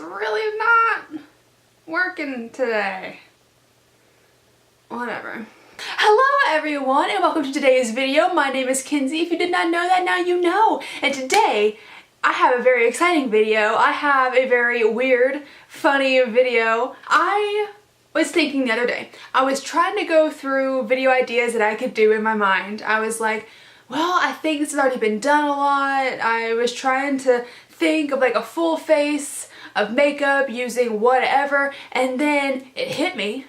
really not working today. Whatever. Hello everyone and welcome to today's video. My name is Kenzie. If you did not know that, now you know. And today I have a very exciting video. I have a very weird, funny video. I was thinking the other day, I was trying to go through video ideas that I could do in my mind. I was like, well, I think this has already been done a lot. I was trying to think of like a full face of makeup using whatever, and then it hit me.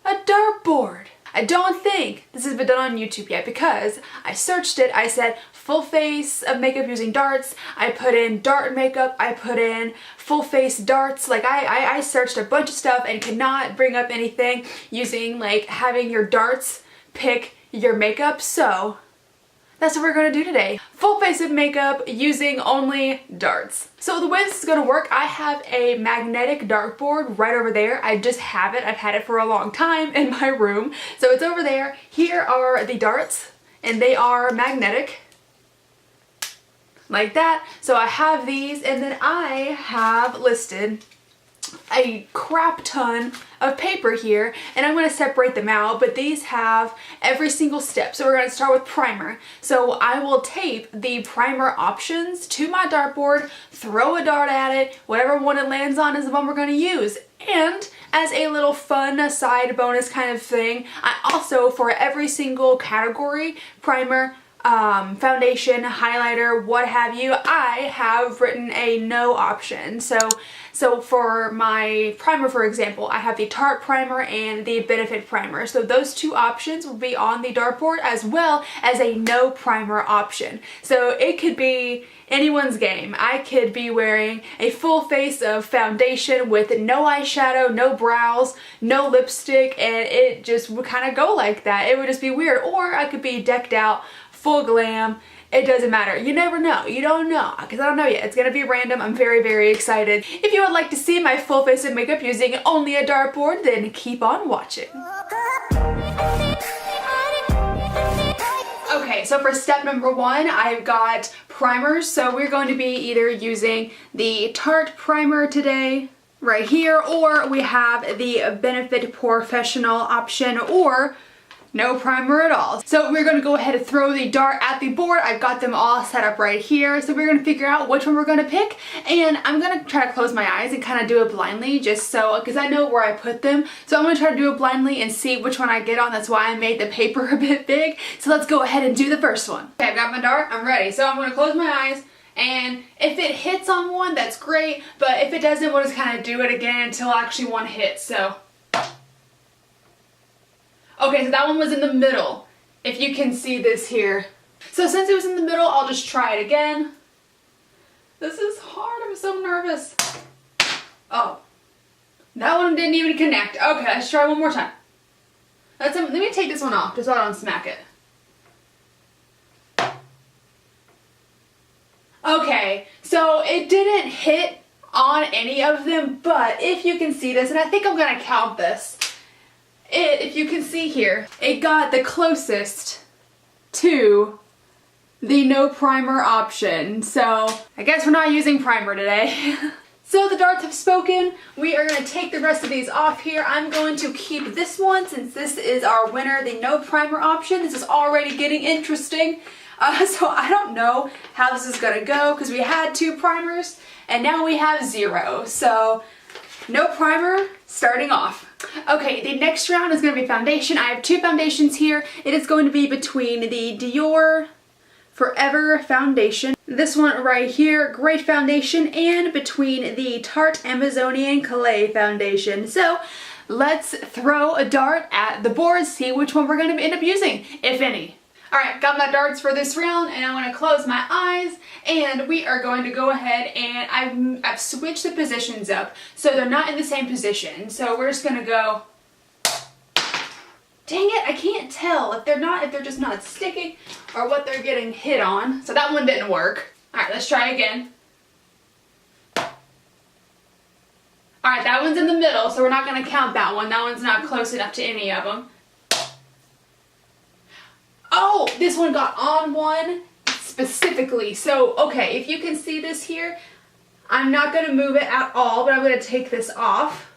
A dartboard. I don't think this has been done on YouTube yet because I searched it. I said full face of makeup using darts. I put in dart makeup. I put in full face darts. Like I searched a bunch of stuff and could not bring up anything using like having your darts pick your makeup. So that's what we're going to do today. Full face of makeup using only darts. So the way this is going to work, I have a magnetic dartboard right over there. I just have it. I've had it for a long time in my room. So it's over there. Here are the darts and they are magnetic. Like that. So I have these and then I have listed a crap ton of paper here and I'm going to separate them out, but these have every single step. So we're going to start with primer. So I will tape the primer options to my dartboard, throw a dart at it, whatever one it lands on is the one we're going to use. And as a little fun side bonus kind of thing, I also, for every single category, primer, foundation, highlighter, what have you, I have written a no option. So for my primer, for example, I have the Tarte primer and the Benefit primer. So those two options will be on the dartboard as well as a no primer option. So it could be anyone's game. I could be wearing a full face of foundation with no eyeshadow, no brows, no lipstick, and it just would kind of go like that. It would just be weird. Or I could be decked out, full glam. It doesn't matter. You never know. You don't know because I don't know yet. It's going to be random. I'm very, very excited. If you would like to see my full face of makeup using only a dartboard, then keep on watching. Okay, so for step number one, I've got primers. So we're going to be either using the Tarte primer today, right here, or we have the Benefit Professional option, or no primer at all. So we're going to go ahead and throw the dart at the board. I've got them all set up right here. So we're going to figure out which one we're going to pick. And I'm going to try to close my eyes and kind of do it blindly just so, because I know where I put them. So I'm going to try to do it blindly and see which one I get on. That's why I made the paper a bit big. So let's go ahead and do the first one. Okay, I've got my dart. I'm ready. So I'm going to close my eyes. And if it hits on one, that's great. But if it doesn't, we'll just kind of do it again until actually one hits. So okay, so that one was in the middle, if you can see this here. So since it was in the middle, I'll just try it again. This is hard, I'm so nervous. Oh, that one didn't even connect. Okay, let's try one more time. Let me take this one off, just so I don't smack it. Okay, so it didn't hit on any of them, but if you can see this, and I think I'm gonna count this. If you can see here, it got the closest to the no primer option. So I guess we're not using primer today. So the darts have spoken. We are going to take the rest of these off here. I'm going to keep this one since this is our winner, the no primer option. This is already getting interesting. So I don't know how this is going to go because we had 2 primers and now we have 0. So no primer starting off. Okay, the next round is going to be foundation. I have 2 foundations here. It is going to be between the Dior Forever foundation, this one right here, great foundation, and between the Tarte Amazonian Clay foundation. So let's throw a dart at the board, see which one we're going to end up using, if any. Alright, got my darts for this round and I'm going to close my eyes and we are going to go ahead and I've switched the positions up so they're not in the same position. So we're just going to go, dang it, I can't tell if they're just not sticking or what they're getting hit on. So that one didn't work. Alright, let's try again. Alright, that one's in the middle, so we're not going to count that one. That one's not close enough to any of them. Oh, this one got on one specifically. So, okay, if you can see this here, I'm not going to move it at all, but I'm going to take this off.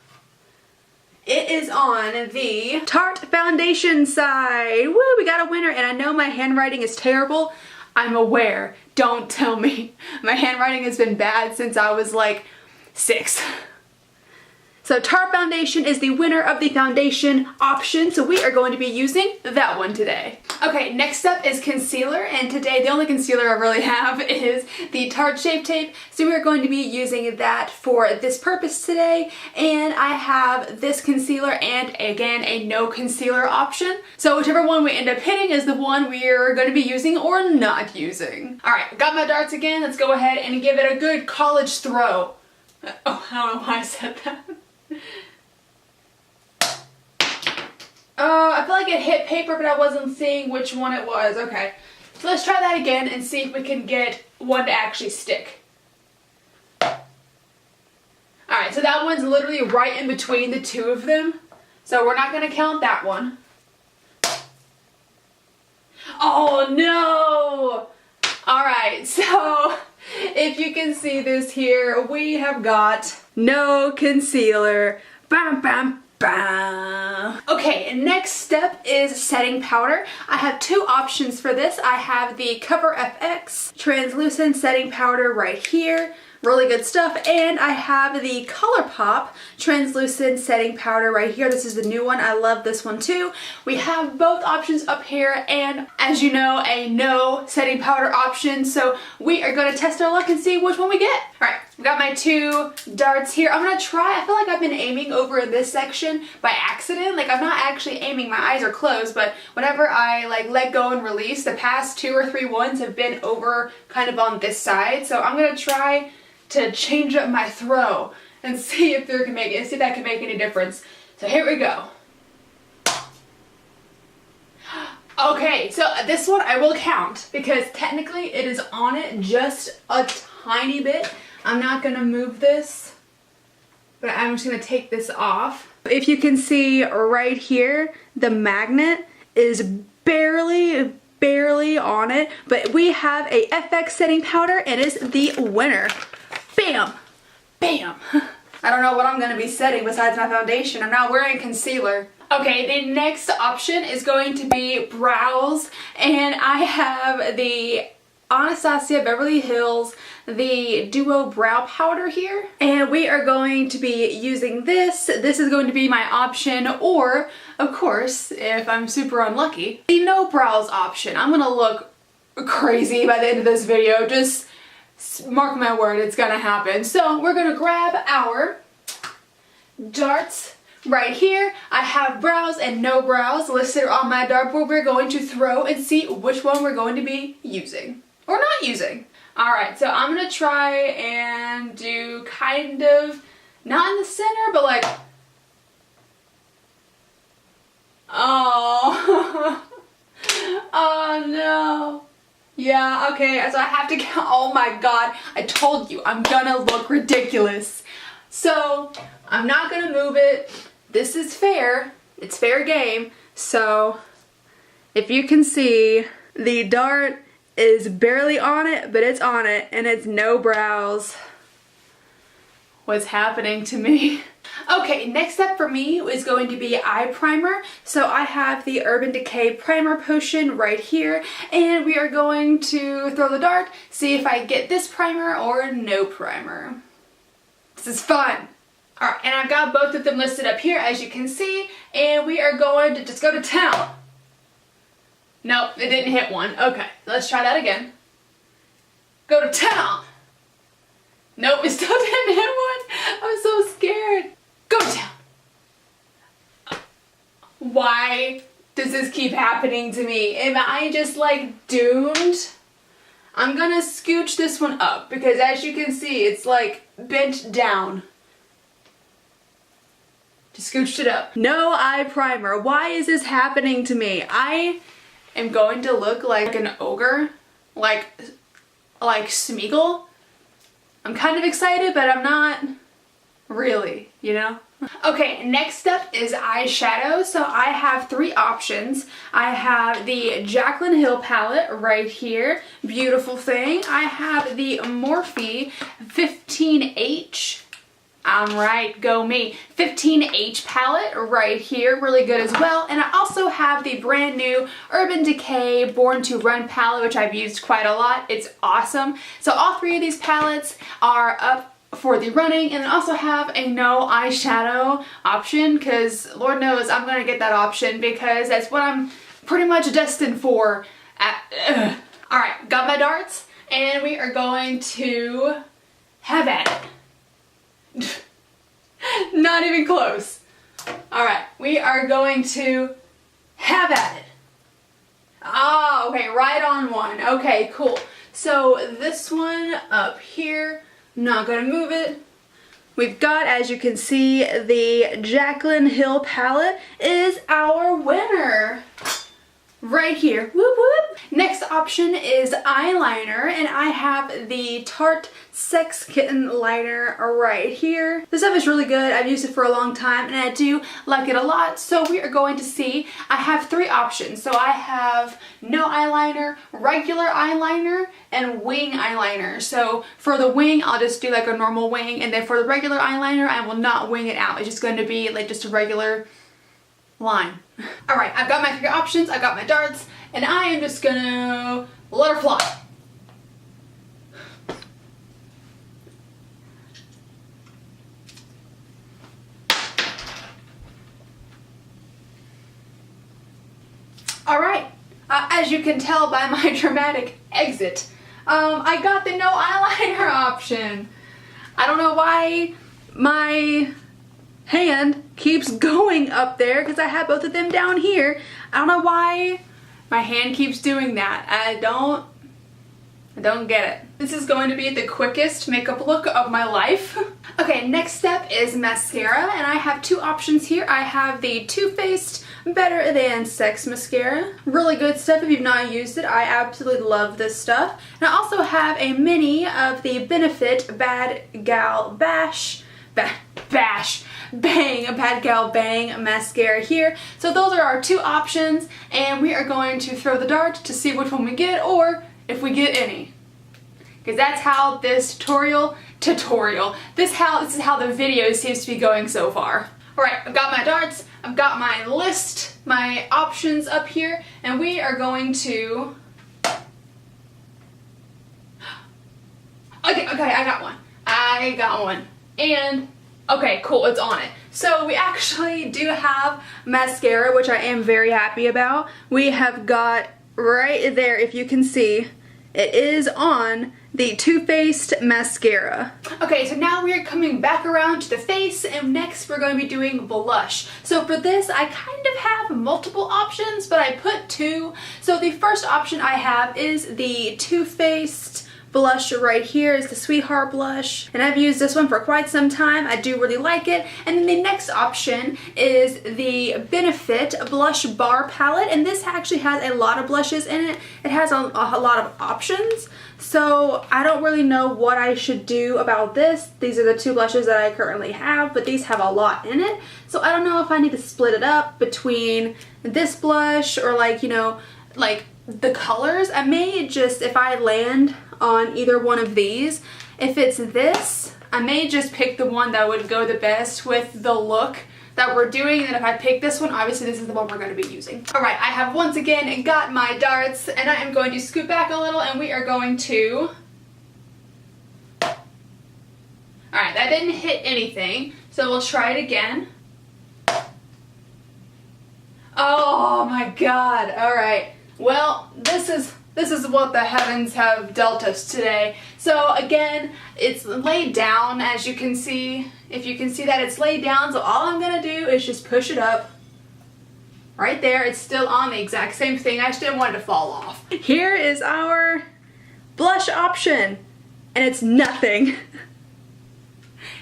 It is on the Tarte foundation side. Woo, we got a winner, and I know my handwriting is terrible. I'm aware. Don't tell me. My handwriting has been bad since I was like 6. So Tarte foundation is the winner of the foundation option, so we are going to be using that one today. Okay, next up is concealer, and today the only concealer I really have is the Tarte Shape Tape, so we are going to be using that for this purpose today, and I have this concealer and again a no concealer option, so whichever one we end up hitting is the one we are going to be using or not using. Alright, got my darts again. Let's go ahead and give it a good college throw. Oh, I don't know why I said that. I feel like it hit paper, but I wasn't seeing which one it was. Okay, so let's try that again and see if we can get one to actually stick. Alright, so that one's literally right in between the two of them, so we're not going to count that one. Oh no! Alright, so if you can see this here, we have got no concealer. Bam, bam, bam. Okay, next step is setting powder. I have two options for this. I have the Cover FX translucent setting powder right here. Really good stuff. And I have the ColourPop translucent setting powder right here. This is the new one. I love this one too. We have both options up here, and as you know, a no setting powder option. So we are going to test our luck and see which one we get. All right, I've got my two darts here. I'm going to try. I feel like I've been aiming over in this section by accident. Like, I'm not actually aiming. My eyes are closed, but whenever I like let go and release, the past 2 or 3 ones have been over kind of on this side. So I'm going to try to change up my throw and see if there can make it, see if that can make any difference. So here we go. Okay, so this one I will count because technically it is on it just a tiny bit. I'm not gonna move this, but I'm just gonna take this off. If you can see right here, the magnet is barely on it, but we have a FX setting powder and it's the winner. Bam! Bam! I don't know what I'm going to be setting besides my foundation. I'm not wearing concealer. Okay, the next option is going to be brows, and I have the Anastasia Beverly Hills, the Duo Brow Powder here, and we are going to be using this. This is going to be my option, or, of course, if I'm super unlucky, the no brows option. I'm going to look crazy by the end of this video. Just mark my word, it's gonna happen. So we're gonna grab our darts right here. I have brows and no brows listed on my dartboard. We're going to throw and see which one we're going to be using or not using. Alright, so I'm gonna try and do kind of, not in the center, but like, oh, oh no. Yeah, okay, so I have to count. Oh my god, I told you, I'm gonna look ridiculous. So, I'm not gonna move it. This is fair. It's fair game. So, if you can see, the dart is barely on it, but it's on it, and it's no brows. What's happening to me? Okay, next up for me is going to be eye primer. So I have the Urban Decay Primer Potion right here, and we are going to throw the dart, see if I get this primer or no primer. This is fun. Alright, and I've got both of them listed up here, as you can see, and we are going to just go to town. Nope, it didn't hit one. Okay, let's try that again. Go to town. Nope, it still didn't hit one. I'm so scared. Go to town. Why does this keep happening to me? Am I just like doomed? I'm gonna scooch this one up because as you can see, it's like bent down. Just scooched it up. No eye primer. Why is this happening to me? I am going to look like an ogre, like Smeagol. I'm kind of excited, but I'm not. Really, you know? Okay, next up is eyeshadow. So I have 3 options. I have the Jaclyn Hill palette right here. Beautiful thing. I have the Morphe 15H. I'm right, go me. 15H palette right here, really good as well. And I also have the brand new Urban Decay Born to Run palette, which I've used quite a lot. It's awesome. So all 3 of these palettes are up for the running, and I also have a no eyeshadow option because Lord knows I'm gonna get that option because that's what I'm pretty much destined for. Alright, got my darts, and we are going to have at it. Not even close. Alright, we are going to have at it. Ah, okay, right on one. Okay, cool. So this one up here, not gonna move it. We've got, as you can see, the Jaclyn Hill palette is our winner. Right here. Whoop whoop. Next option is eyeliner, and I have the Tarte Sex Kitten liner right here. This stuff is really good. I've used it for a long time and I do like it a lot. So we are going to see, I have 3 options. So I have no eyeliner, regular eyeliner, and wing eyeliner. So for the wing, I'll just do like a normal wing, and then for the regular eyeliner, I will not wing it out. It's just going to be like just a regular line. Alright, I've got my 3 options, I've got my darts, and I am just gonna let her fly. Alright, as you can tell by my dramatic exit, I got the no eyeliner option. I don't know why my hand keeps going up there because I have both of them down here. I don't know why my hand keeps doing that. I don't get it. This is going to be the quickest makeup look of my life. Okay, next step is mascara, and I have 2 options here. I have the Too Faced Better Than Sex mascara. Really good stuff if you've not used it. I absolutely love this stuff. And I also have a mini of the Benefit Bad Gal Bad Gal Bang mascara here. So those are our 2 options, and we are going to throw the dart to see which one we get, or if we get any. Because that's how this this is how the video seems to be going so far. Alright, I've got my darts, I've got my list, my options up here, and we are going to... Okay, I got one. And okay, cool, it's on it. So we actually do have mascara, which I am very happy about. We have got right there, if you can see, it is on the Too Faced mascara. Okay, so now we are coming back around to the face, and next we're going to be doing blush. So for this, I kind of have multiple options, but I put 2. So the first option I have is the Too Faced blush right here, is the Sweetheart blush, and I've used this one for quite some time. I do really like it. And then the next option is the Benefit Blush Bar palette, and this actually has a lot of blushes in it. It has a lot of options, so I don't really know what I should do about this. These are the 2 blushes that I currently have, but these have a lot in it, so I don't know if I need to split it up between this blush or, like, you know, like the colors. I may just, if I land on either one of these, if it's this, I may just pick the one that would go the best with the look that we're doing, and if I pick this one, obviously this is the one we're going to be using. Alright, I have once again got my darts, and I am going to scoot back a little, and we are going to... Alright, that didn't hit anything, so we'll try it again. Oh my god, alright. Well, this is what the heavens have dealt us today. So again, it's laid down, as you can see. If you can see that, it's laid down, so all I'm gonna do is just push it up. Right there, it's still on the exact same thing. I just didn't want it to fall off. Here is our blush option, and it's nothing.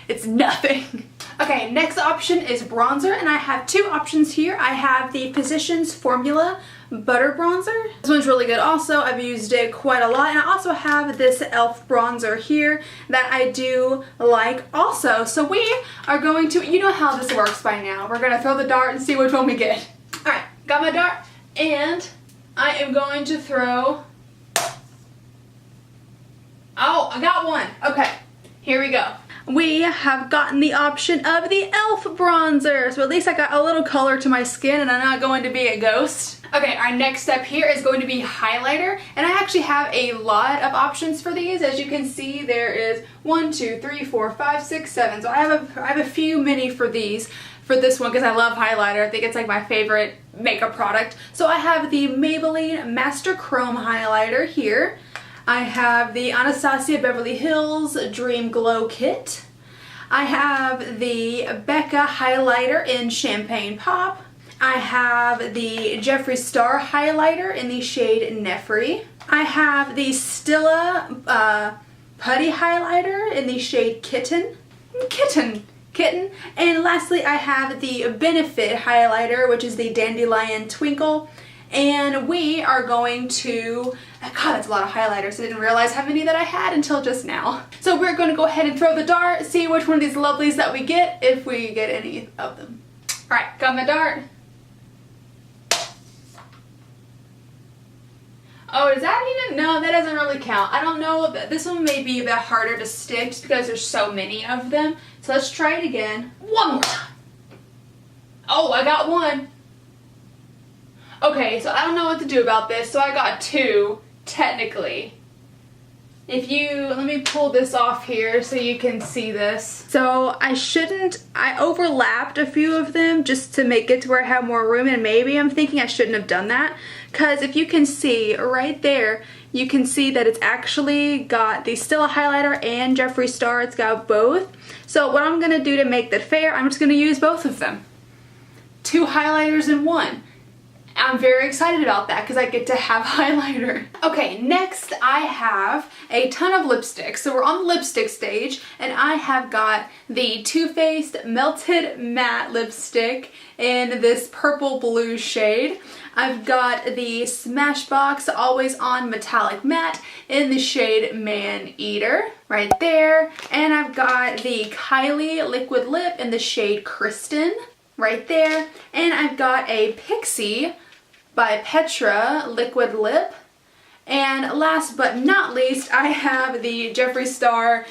It's nothing. Okay, next option is bronzer, and I have 2 options here. I have the Physicians Formula Butter Bronzer. This one's really good also. I've used it quite a lot. And I also have this e.l.f. bronzer here that I do like also. So we are going to, you know how this works by now. We're going to throw the dart and see which one we get. Alright, got my dart. And I am going to throw... Oh, I got one. Okay, here we go. We have gotten the option of the e.l.f. bronzer. So at least I got a little color to my skin and I'm not going to be a ghost. Okay, our next step here is going to be highlighter. And I actually have a lot of options for these. As you can see, there is 1, 2, 3, 4, 5, 6, 7. So I have a few mini for these. For this one because I love highlighter. I think it's like my favorite makeup product. So I have the Maybelline Master Chrome highlighter here. I have the Anastasia Beverly Hills Dream Glow Kit. I have the Becca highlighter in Champagne Pop. I have the Jeffree Star highlighter in the shade Neffree. I have the Stila putty highlighter in the shade Kitten. And lastly, I have the Benefit highlighter, which is the Dandelion Twinkle. And we are going to, God, that's a lot of highlighters. I didn't realize how many that I had until just now. So we're going to go ahead and throw the dart, see which one of these lovelies that we get, if we get any of them. All right, got my dart. Oh, does that even? No, that doesn't really count. I don't know. This one may be a bit harder to stick just because there's so many of them. So let's try it again. One more time. Oh, I got one. Okay, so I don't know what to do about this. So I got two, technically. Let me pull this off here so you can see this. So I overlapped a few of them just to make it to where I have more room, and maybe I'm thinking I shouldn't have done that. Because if you can see right there, you can see that it's actually got the Stila highlighter and Jeffree Star. It's got both. So what I'm going to do to make that fair, I'm just going to use both of them. 2 highlighters in one. I'm very excited about that because I get to have highlighter. Okay, next I have a ton of lipsticks. So we're on the lipstick stage and I have got the Too Faced Melted Matte Lipstick in this purple blue shade. I've got the Smashbox Always On Metallic Matte in the shade Man Eater right there. And I've got the Kylie Liquid Lip in the shade Kristen right there. And I've got a Pixie by Petra Liquid Lip. And last but not least, I have the Jeffree Star.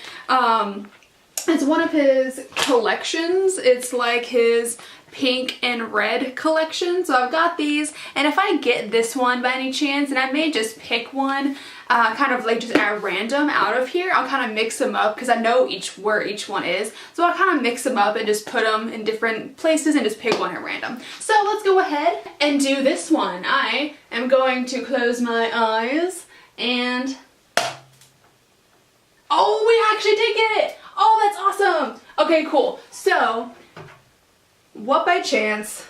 It's one of his collections. It's like his pink and red collection. So I've got these, and if I get this one by any chance, and I may just pick one kind of like just at random out of here, I'll kind of mix them up because I know where each one is. So I'll kind of mix them up and just put them in different places and just pick one at random. So let's go ahead and do this one. I am going to close my eyes and... Oh, we actually did get it! Oh, that's awesome! Okay, cool. So, what by chance,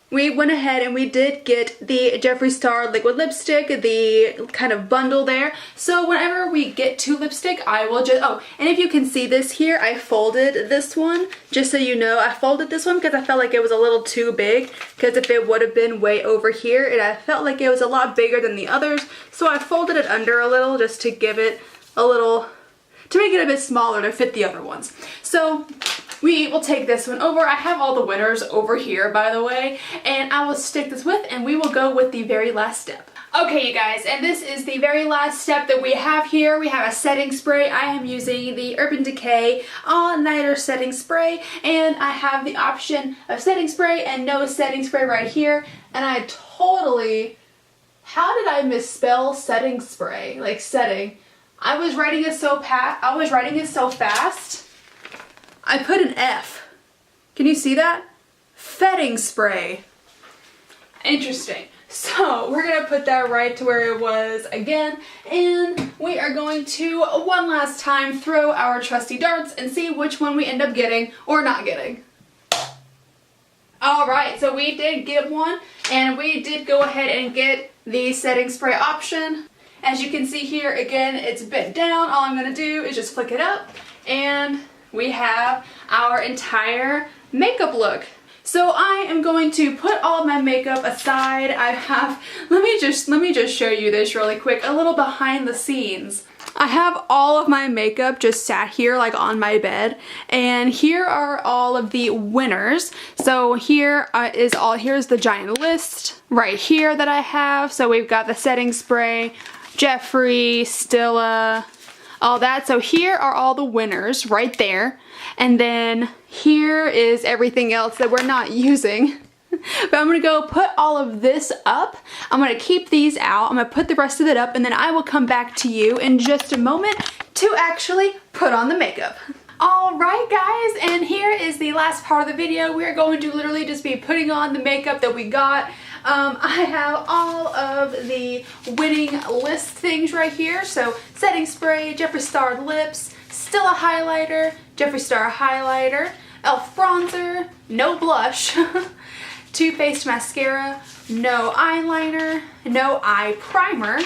we went ahead and we did get the Jeffree Star liquid lipstick, the kind of bundle there. So whenever we get to lipstick, I will just, oh, and if you can see this here, I folded this one, just so you know, I folded this one because I felt like it was a little too big, because if it would have been way over here, I felt like it was a lot bigger than the others, so I folded it under a little just to give it a little, to make it a bit smaller to fit the other ones. So we will take this one over. I have all the winners over here, by the way, and I will stick this with, and we will go with the very last step. Okay, you guys, and this is the very last step that we have here. We have a setting spray. I am using the Urban Decay All Nighter Setting Spray, and I have the option of setting spray and no setting spray right here, and I totally, how did I misspell setting spray? Like setting. I was writing it so fast. I put an F. Can you see that? Fetting spray. Interesting. So we're gonna put that right to where it was again, and we are going to one last time throw our trusty darts and see which one we end up getting or not getting. Alright, so we did get one, and we did go ahead and get the setting spray option. As you can see here, again, it's bent down. All I'm gonna do is just flick it up, and we have our entire makeup look. So I am going to put all of my makeup aside. I have, let me just show you this really quick, a little behind the scenes. I have all of my makeup just sat here like on my bed, and here are all of the winners. So here here's the giant list right here that I have. So we've got the setting spray, Jeffree, Stila, all that. So here are all the winners right there. And then here is everything else that we're not using. But I'm going to go put all of this up. I'm going to keep these out. I'm going to put the rest of it up, and then I will come back to you in just a moment to actually put on the makeup. Alright guys, and here is the last part of the video. We are going to literally just be putting on the makeup that we got. I have all of the winning list things right here. So setting spray, Jeffree Star lips, Stila highlighter, Jeffree Star highlighter, e.l.f. bronzer, no blush, Too Faced mascara, no eyeliner, no eye primer,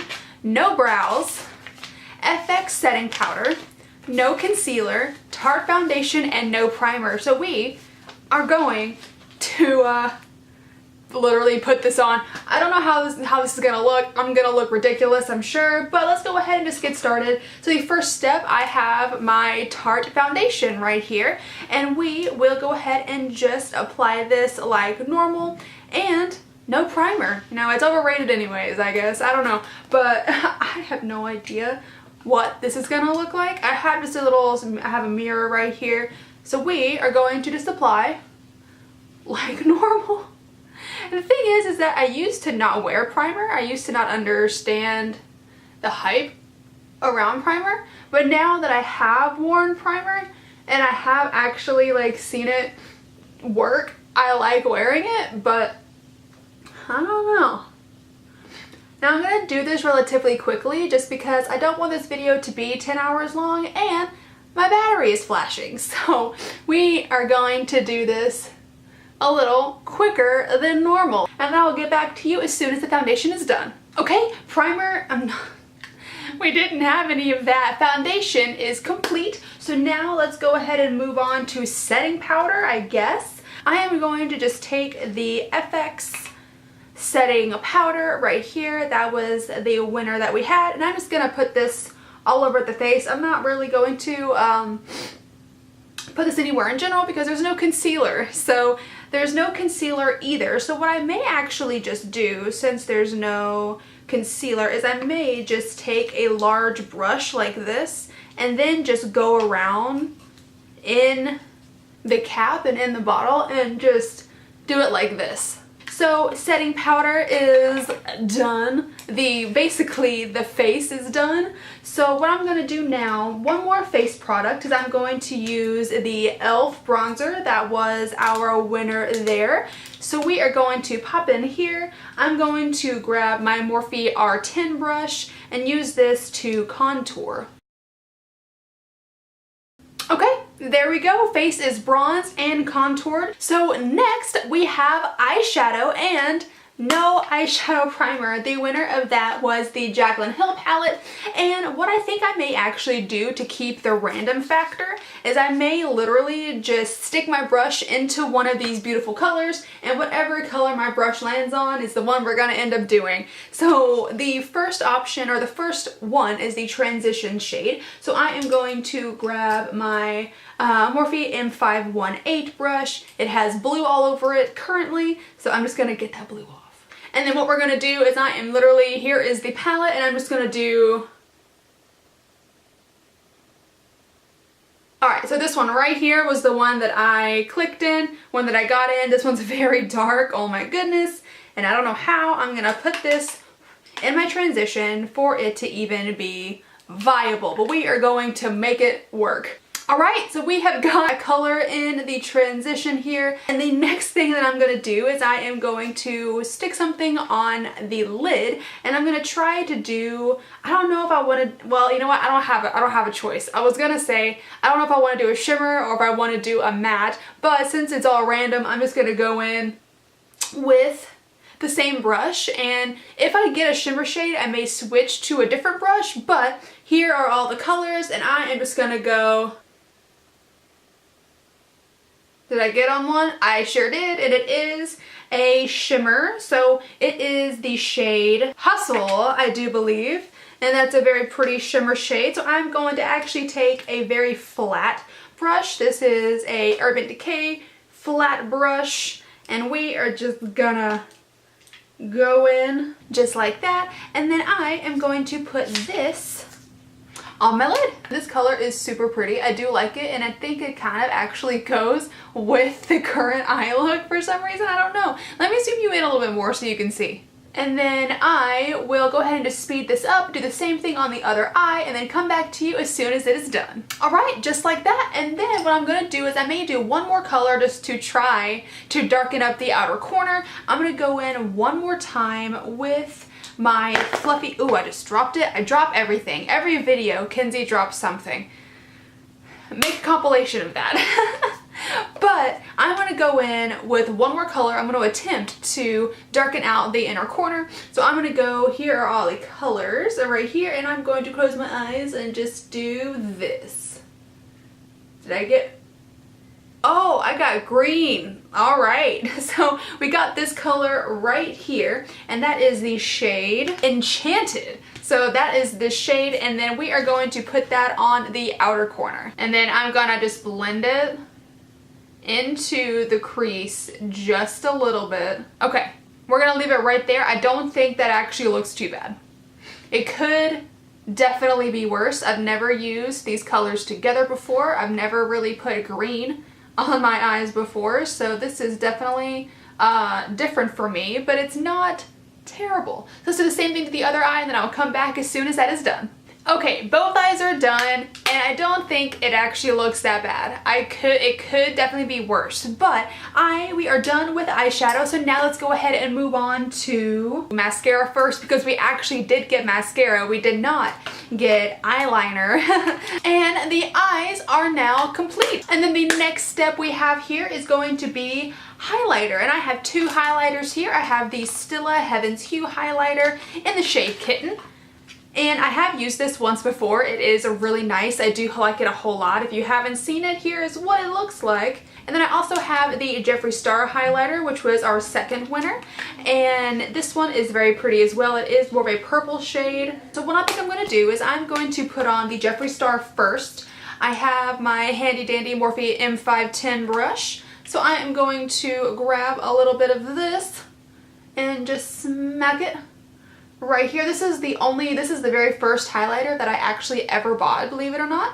no brows, FX setting powder, no concealer, Tarte foundation, and no primer. So we are going to literally put this on. I don't know how this is gonna look. I'm gonna look ridiculous, I'm sure, but let's go ahead and just get started. So the first step, I have my Tarte foundation right here, and we will go ahead and just apply this like normal, and no primer. Now it's overrated anyways, I guess, I don't know, but I have no idea what this is gonna look like. I have just I have a mirror right here, so we are going to just apply like normal. And the thing is that I used to not wear primer. I used to not understand the hype around primer. But now that I have worn primer and I have actually like seen it work, I like wearing it, but I don't know. Now I'm going to do this relatively quickly just because I don't want this video to be 10 hours long and my battery is flashing. So we are going to do this a little quicker than normal, and I'll get back to you as soon as the foundation is done. Okay, primer, we didn't have any of that. Foundation is complete, so now let's go ahead and move on to setting powder, I guess. I am going to just take the FX setting powder right here. That was the winner that we had, and I'm just gonna put this all over the face. I'm not really going to put this anywhere in general because there's no concealer. So there's no concealer either. So what I may actually just do, since there's no concealer, is I may just take a large brush like this and then just go around in the cap and in the bottle and just do it like this. So setting powder is done. Basically the face is done. So what I'm going to do now, one more face product, is I'm going to use the e.l.f. bronzer. That was our winner there. So we are going to pop in here. I'm going to grab my Morphe R10 brush and use this to contour. Okay, there we go. Face is bronzed and contoured. So next we have eyeshadow, and no eyeshadow primer. The winner of that was the Jaclyn Hill palette, and what I think I may actually do to keep the random factor is I may literally just stick my brush into one of these beautiful colors, and whatever color my brush lands on is the one we're gonna end up doing. So the first option, or the first one, is the transition shade. So I am going to grab my Morphe M518 brush. It has blue all over it currently, so I'm just gonna get that blue off. And then what we're going to do is I am literally, here is the palette, and I'm just going to do, alright, so this one right here was the one that I clicked in, one that I got in. This one's very dark, oh my goodness, and I don't know how I'm going to put this in my transition for it to even be viable, but we are going to make it work. Alright, so we have got a color in the transition here, and the next thing that I'm going to do is I am going to stick something on the lid, and I'm going to try to do, I don't know if I want to, well, you know what, I don't have a choice. I was going to say, I don't know if I want to do a shimmer or if I want to do a matte, but since it's all random, I'm just going to go in with the same brush, and if I get a shimmer shade, I may switch to a different brush, but here are all the colors, and I am just going to go Did I get on one? I sure did, and it is a shimmer. So it is the shade Hustle, I do believe, and that's a very pretty shimmer shade. So I'm going to actually take a very flat brush. This is a Urban Decay flat brush, and we are just gonna go in just like that, and then I am going to put this on my lid. This color is super pretty. I do like it, and I think it kind of actually goes with the current eye look for some reason. I don't know. Let me zoom you in a little bit more so you can see. And then I will go ahead and just speed this up, do the same thing on the other eye, and then come back to you as soon as it is done. All right, just like that. And then what I'm gonna do is I may do one more color just to try to darken up the outer corner. I'm gonna go in one more time with my fluffy, ooh, I just dropped it. I drop everything. Every video, Kenzie drops something. Make a compilation of that. But I'm going to go in with one more color. I'm going to attempt to darken out the inner corner. So I'm going to go, here are all the colors right here, and I'm going to close my eyes and just do this. Did I get... Oh, I got green. All right. So we got this color right here, and that is the shade Enchanted. So that is the shade, and then we are going to put that on the outer corner. And then I'm gonna just blend it into the crease just a little bit. Okay, we're gonna leave it right there. I don't think that actually looks too bad. It could definitely be worse. I've never used these colors together before. I've never really put green on my eyes before, so this is definitely different for me, but it's not terrible. So let's do the same thing to the other eye, and then I'll come back as soon as that is done. Okay, both eyes are done, and I don't think it actually looks that bad. It could definitely be worse, but we are done with eyeshadow, so now let's go ahead and move on to mascara first, because we actually did get mascara. We did not get eyeliner, and the eyes are now complete. And then the next step we have here is going to be highlighter, and I have two highlighters here. I have the Stila Heaven's Hue highlighter in the shade Kitten. And I have used this once before. It is really nice. I do like it a whole lot. If you haven't seen it, here is what it looks like. And then I also have the Jeffree Star highlighter, which was our second winner. And this one is very pretty as well. It is more of a purple shade. So what I think I'm going to do is I'm going to put on the Jeffree Star first. I have my handy dandy Morphe M510 brush. So I am going to grab a little bit of this and just smack it right here. This is the very first highlighter that I actually ever bought, believe it or not.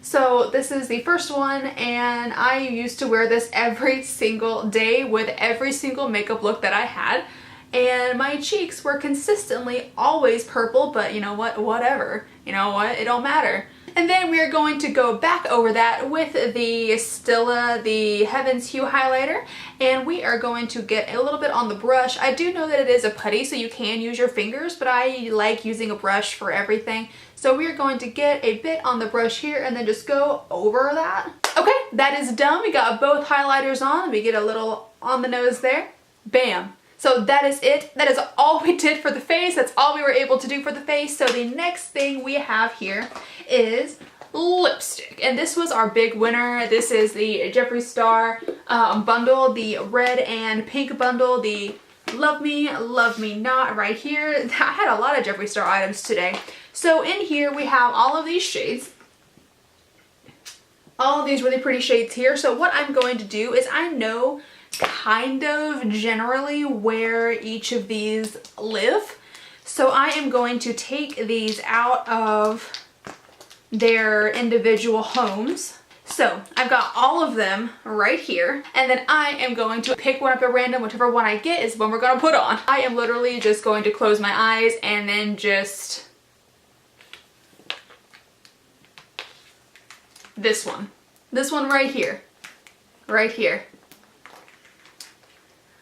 So this is the first one, and I used to wear this every single day with every single makeup look that I had. And my cheeks were consistently always purple, but you know what, whatever. You know what, it don't matter. And then we are going to go back over that with the Stila, the Heaven's Hue highlighter, and we are going to get a little bit on the brush. I do know that it is a putty, so you can use your fingers, but I like using a brush for everything. So we are going to get a bit on the brush here and then just go over that. Okay, that is done. We got both highlighters on. We get a little on the nose there. Bam. So that is it. That is all we did for the face. That's all we were able to do for the face. So the next thing we have here is lipstick. And this was our big winner. This is the Jeffree Star bundle, the red and pink bundle, the Love Me Not right here. I had a lot of Jeffree Star items today. So in here we have all of these shades. All of these really pretty shades here. So what I'm going to do is I know kind of generally where each of these live. So I am going to take these out of their individual homes. So I've got all of them right here, and then I am going to pick one up at random. Whichever one I get is one we're gonna put on. I am literally just going to close my eyes and then just this one right here, right here.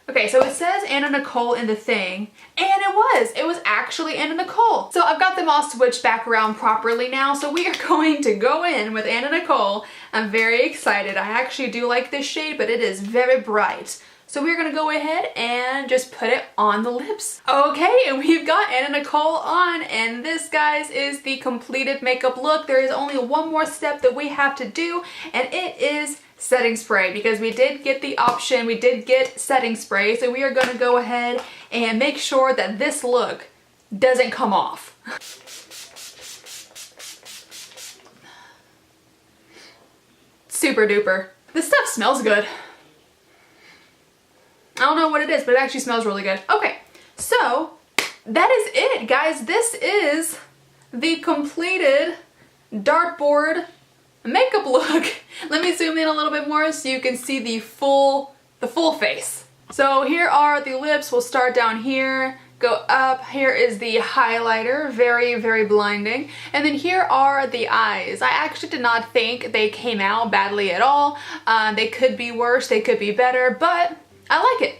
Okay, so it says Anna Nicole in the thing, and it was actually Anna Nicole. So I've got them all switched back around properly now, so we are going to go in with Anna Nicole. I'm very excited. I actually do like this shade, but it is very bright. So we're gonna go ahead and just put it on the lips. Okay, and we've got Anna Nicole on, and this, guys, is the completed makeup look. There is only one more step that we have to do, and it is setting spray, because we did get the option, we did get setting spray, so we are gonna go ahead and make sure that this look doesn't come off. Super duper. This stuff smells good. I don't know what it is, but it actually smells really good. Okay, so that is it, guys. This is the completed dartboard makeup look. Let me zoom in a little bit more so you can see the full face. So here are the lips. We'll start down here, go up. Here is the highlighter, very, very blinding. And then here are the eyes. I actually did not think they came out badly at all. They could be worse, they could be better, but I like it.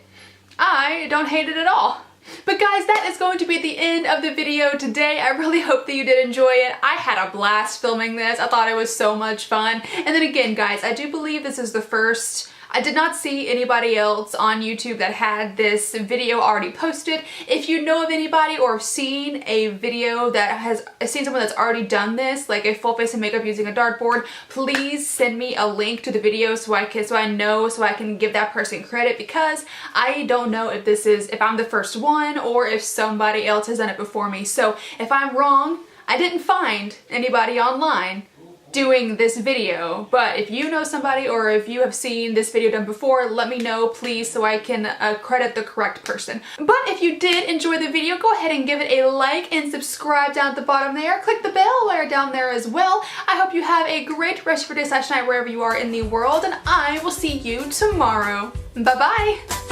I don't hate it at all. But guys, that is going to be the end of the video today. I really hope that you did enjoy it. I had a blast filming this. I thought it was so much fun. And then again, guys, I do believe this is the first. I did not see anybody else on YouTube that had this video already posted. If you know of anybody or have seen a video that has seen someone that's already done this, like a full face of makeup using a dartboard, please send me a link to the video so I can give that person credit, because I don't know if I'm the first one or if somebody else has done it before me. So if I'm wrong, I didn't find anybody online doing this video, but if you know somebody or if you have seen this video done before, let me know, please, so I can credit the correct person. But if you did enjoy the video, go ahead and give it a like and subscribe down at the bottom there. Click the bell wire down there as well. I hope you have a great rest of your day/night wherever you are in the world, and I will see you tomorrow. Bye-bye!